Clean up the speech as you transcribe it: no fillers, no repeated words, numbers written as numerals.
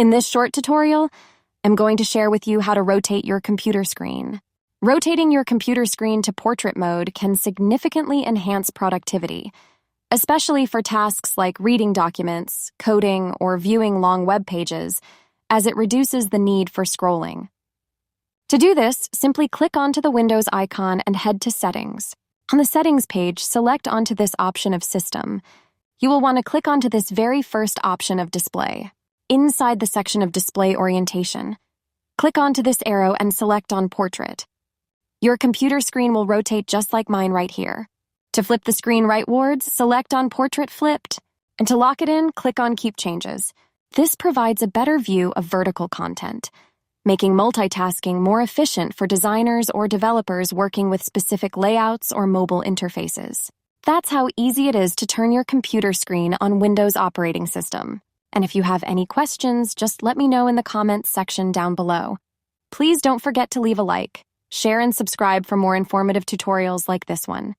In this short tutorial, I'm going to share with you how to rotate your computer screen. Rotating your computer screen to portrait mode can significantly enhance productivity, especially for tasks like reading documents, coding, or viewing long web pages, as it reduces the need for scrolling. To do this, simply click onto the Windows icon and head to Settings. On the Settings page, select onto this option of System. You will want to click onto this very first option of Display. Inside the section of Display Orientation, click onto this arrow and select on Portrait. Your computer screen will rotate just like mine right here. To flip the screen rightwards, select on Portrait Flipped, and to lock it in, click on Keep Changes. This provides a better view of vertical content, making multitasking more efficient for designers or developers working with specific layouts or mobile interfaces. That's how easy it is to turn your computer screen on Windows operating system. And if you have any questions, just let me know in the comments section down below. Please don't forget to leave a like, share, and subscribe for more informative tutorials like this one.